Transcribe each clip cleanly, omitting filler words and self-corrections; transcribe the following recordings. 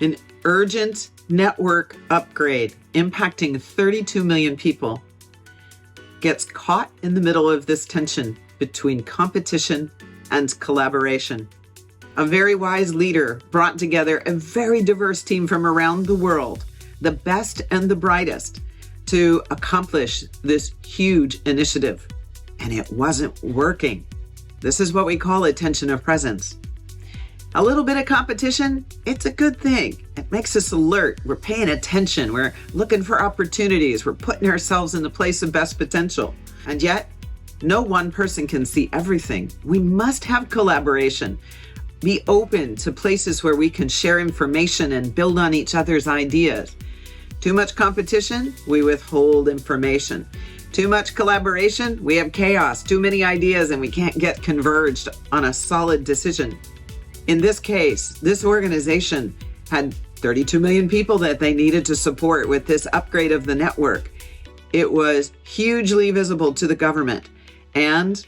An urgent network upgrade impacting 32 million people gets caught in the middle of this tension between competition and collaboration. A very wise leader brought together a very diverse team from around the world, the best and the brightest, to accomplish this huge initiative. And it wasn't working. This is what we call a tension of presence. A little bit of competition, it's a good thing. It makes us alert. We're paying attention. We're looking for opportunities. We're putting ourselves in the place of best potential. And yet, no one person can see everything. We must have collaboration. Be open to places where we can share information and build on each other's ideas. Too much competition, we withhold information. Too much collaboration, we have chaos. Too many ideas, and we can't get converged on a solid decision. In this case, this organization had 32 million people that they needed to support with this upgrade of the network. It was hugely visible to the government. And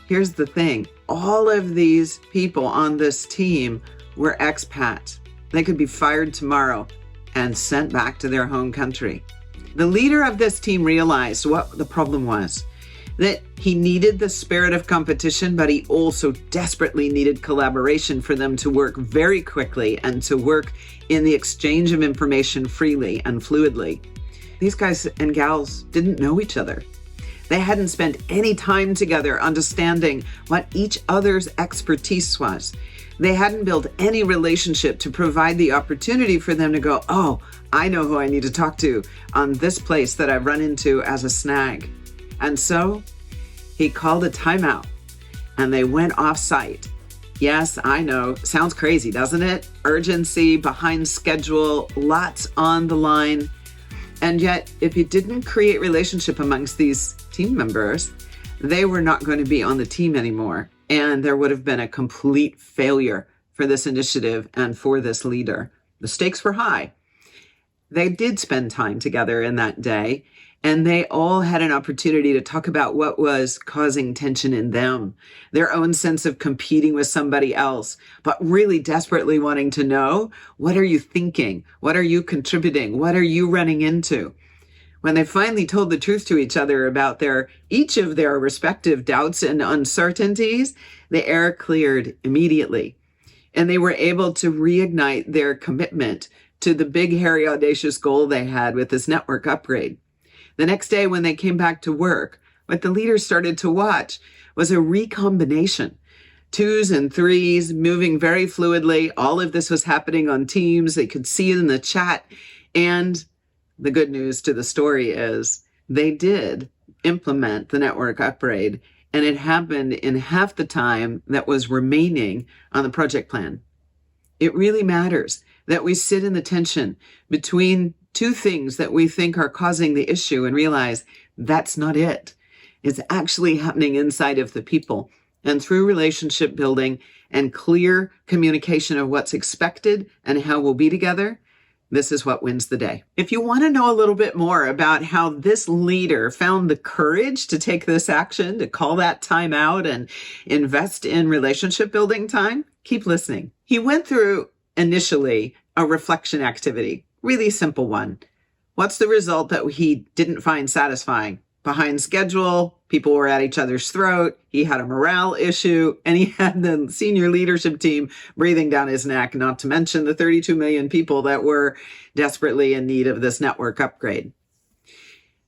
here's the thing, all of these people on this team were expats. They could be fired tomorrow and sent back to their home country. The leader of this team realized what the problem was, that he needed the spirit of competition, but he also desperately needed collaboration for them to work very quickly and to work in the exchange of information freely and fluidly. These guys and gals didn't know each other. They hadn't spent any time together understanding what each other's expertise was. They hadn't built any relationship to provide the opportunity for them to go, oh, I know who I need to talk to on this place that I've run into as a snag. And so he called a timeout and they went off site. Yes, I know. Sounds crazy, doesn't it? Urgency, behind schedule, lots on the line. And yet, if you didn't create relationship amongst these team members, they were not going to be on the team anymore. And there would have been a complete failure for this initiative and for this leader. The stakes were high. They did spend time together in that day, and they all had an opportunity to talk about what was causing tension in them, their own sense of competing with somebody else, but really desperately wanting to know, what are you thinking? What are you contributing? What are you running into? When they finally told the truth to each other about each of their respective doubts and uncertainties, the air cleared immediately. And they were able to reignite their commitment to the big, hairy, audacious goal they had with this network upgrade. The next day when they came back to work, what the leaders started to watch was a recombination. 2s and 3s moving very fluidly. All of this was happening on Teams. They could see it in the chat. And the good news to the story is they did implement the network upgrade, and it happened in half the time that was remaining on the project plan. It really matters that we sit in the tension between two things that we think are causing the issue and realize that's not it. It's actually happening inside of the people. And through relationship building and clear communication of what's expected and how we'll be together, this is what wins the day. If you want to know a little bit more about how this leader found the courage to take this action, to call that time out and invest in relationship building time, keep listening. He went through initially a reflection activity, really simple one. What's the result that he didn't find satisfying? Behind schedule, people were at each other's throat, he had a morale issue, and he had the senior leadership team breathing down his neck, not to mention the 32 million people that were desperately in need of this network upgrade.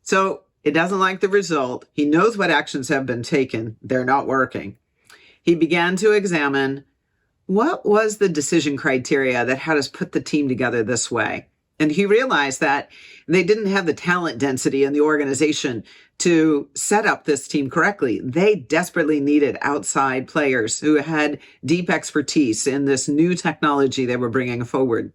So it doesn't like the result. He knows what actions have been taken. They're not working. He began to examine what was the decision criteria that had us put the team together this way. And he realized that they didn't have the talent density in the organization to set up this team correctly. They desperately needed outside players who had deep expertise in this new technology they were bringing forward.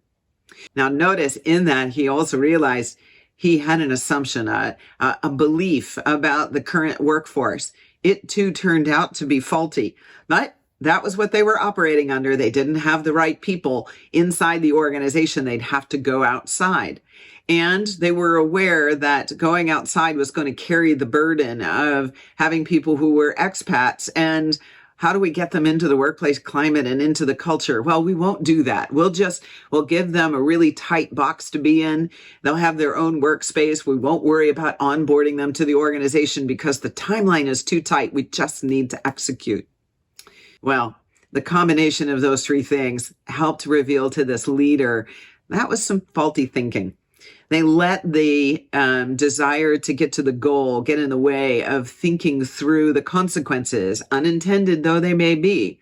Now, notice in that he also realized he had an assumption, a belief about the current workforce. It too turned out to be faulty, but that was what they were operating under. They didn't have the right people inside the organization. They'd have to go outside. And they were aware that going outside was going to carry the burden of having people who were expats and how do we get them into the workplace climate and into the culture? Well, we won't do that. We'll give them a really tight box to be in. They'll have their own workspace. We won't worry about onboarding them to the organization because the timeline is too tight. We just need to execute. Well, the combination of those three things helped reveal to this leader that was some faulty thinking. They let the desire to get to the goal get in the way of thinking through the consequences, unintended though they may be.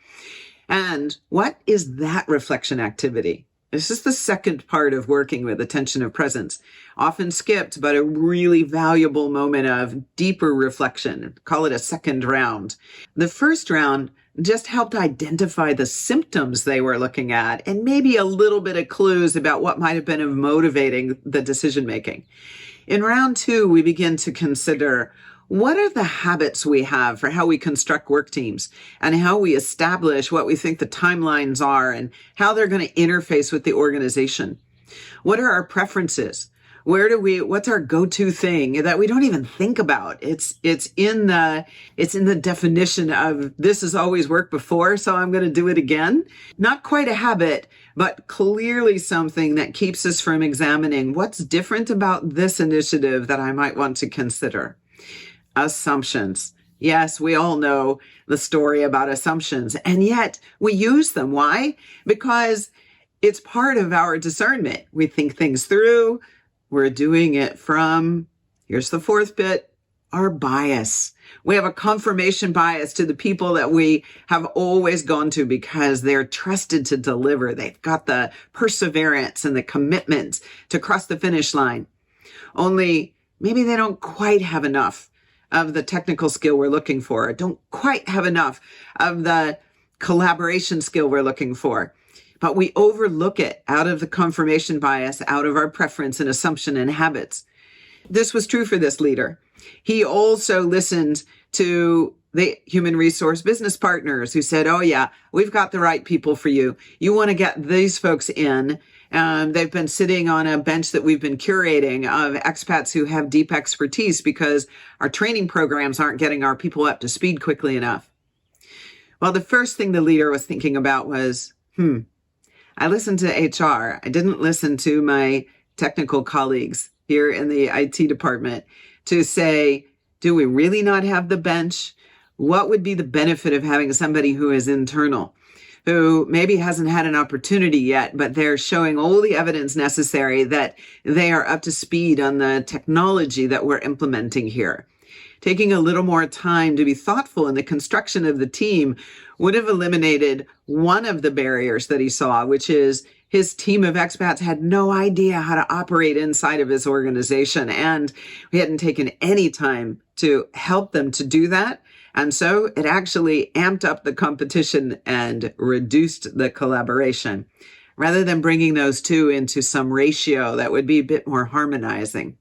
And what is that reflection activity? This is the second part of working with attention of presence, often skipped, but a really valuable moment of deeper reflection. Call it a second round. The first round just helped identify the symptoms they were looking at and maybe a little bit of clues about what might have been motivating the decision making. In round two, we begin to consider what are the habits we have for how we construct work teams and how we establish what we think the timelines are and how they're going to interface with the organization. What are our preferences? What's our go-to thing that we don't even think about? It's in the definition of this has always worked before, so I'm going to do it again. Not quite a habit, but clearly something that keeps us from examining what's different about this initiative that I might want to consider. Assumptions. Yes, we all know the story about assumptions, and yet we use them. Why? Because it's part of our discernment. We think things through. We're doing it from, here's the fourth bit, our bias. We have a confirmation bias to the people that we have always gone to because they're trusted to deliver. They've got the perseverance and the commitment to cross the finish line. Only maybe they don't quite have enough of the technical skill we're looking for, don't quite have enough of the collaboration skill we're looking for. But we overlook it out of the confirmation bias, out of our preference and assumption and habits. This was true for this leader. He also listened to the human resource business partners who said, oh yeah, we've got the right people for you. You want to get these folks in. They've been sitting on a bench that we've been curating of expats who have deep expertise because our training programs aren't getting our people up to speed quickly enough. Well, the first thing the leader was thinking about was, I listened to HR. I didn't listen to my technical colleagues here in the IT department to say, do we really not have the bench? What would be the benefit of having somebody who is internal, who maybe hasn't had an opportunity yet, but they're showing all the evidence necessary that they are up to speed on the technology that we're implementing here? Taking a little more time to be thoughtful in the construction of the team would have eliminated one of the barriers that he saw, which is his team of expats had no idea how to operate inside of his organization, and we hadn't taken any time to help them to do that. And so it actually amped up the competition and reduced the collaboration, rather than bringing those two into some ratio that would be a bit more harmonizing.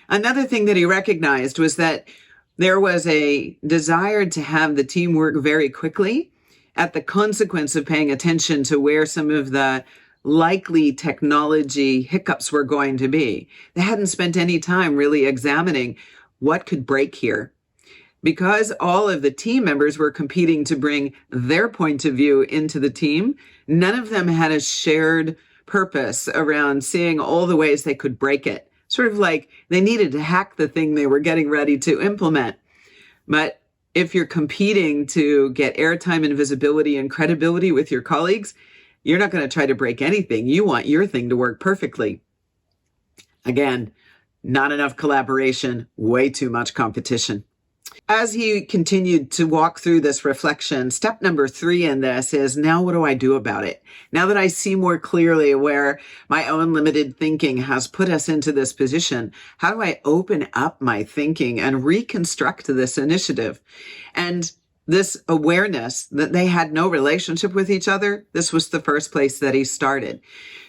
Another thing that he recognized was that there was a desire to have the team work very quickly at the consequence of paying attention to where some of the likely technology hiccups were going to be. They hadn't spent any time really examining what could break here. Because all of the team members were competing to bring their point of view into the team, none of them had a shared purpose around seeing all the ways they could break it. Sort of like they needed to hack the thing they were getting ready to implement. But if you're competing to get airtime and visibility and credibility with your colleagues, you're not going to try to break anything. You want your thing to work perfectly. Again, not enough collaboration, way too much competition. As he continued to walk through this reflection, step number 3 in this is, now what do I do about it? Now that I see more clearly where my own limited thinking has put us into this position, how do I open up my thinking and reconstruct this initiative? And this awareness that they had no relationship with each other, this was the first place that he started.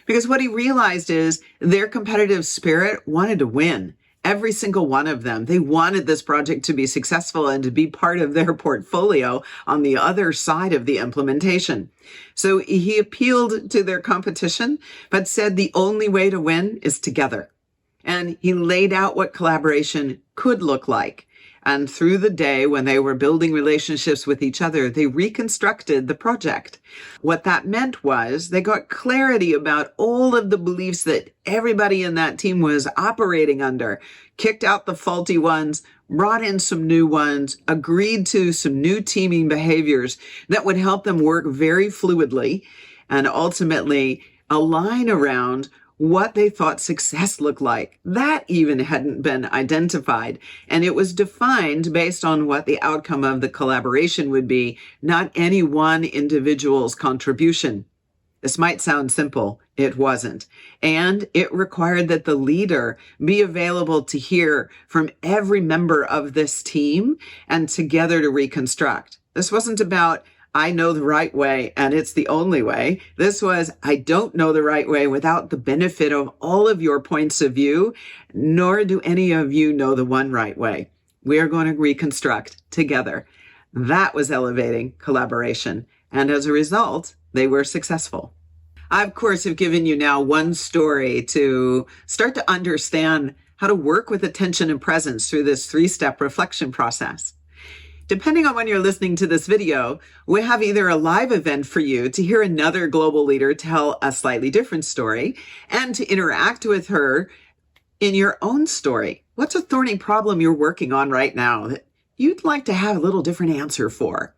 Because what he realized is their competitive spirit wanted to win. Every single one of them, they wanted this project to be successful and to be part of their portfolio on the other side of the implementation. So he appealed to their competition, but said the only way to win is together. And he laid out what collaboration could look like. And through the day, when they were building relationships with each other, they reconstructed the project. What that meant was they got clarity about all of the beliefs that everybody in that team was operating under, kicked out the faulty ones, brought in some new ones, agreed to some new teaming behaviors that would help them work very fluidly and ultimately align around what they thought success looked like. That even hadn't been identified. And it was defined based on what the outcome of the collaboration would be, not any one individual's contribution. This might sound simple. It wasn't. And it required that the leader be available to hear from every member of this team and together to reconstruct. This wasn't about, I know the right way and it's the only way. This was, I don't know the right way without the benefit of all of your points of view, nor do any of you know the one right way. We are going to reconstruct together. That was elevating collaboration. And as a result, they were successful. I, of course, have given you now one story to start to understand how to work with attention and presence through this 3-step reflection process. Depending on when you're listening to this video, we have either a live event for you to hear another global leader tell a slightly different story and to interact with her in your own story. What's a thorny problem you're working on right now that you'd like to have a little different answer for?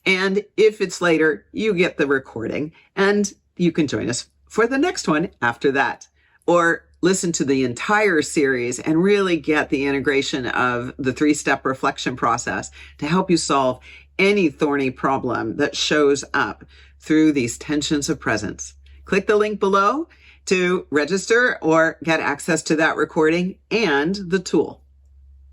And if it's later, you get the recording and you can join us for the next one after that. Or listen to the entire series and really get the integration of the 3-step reflection process to help you solve any thorny problem that shows up through these tensions of presence. Click the link below to register or get access to that recording and the tool.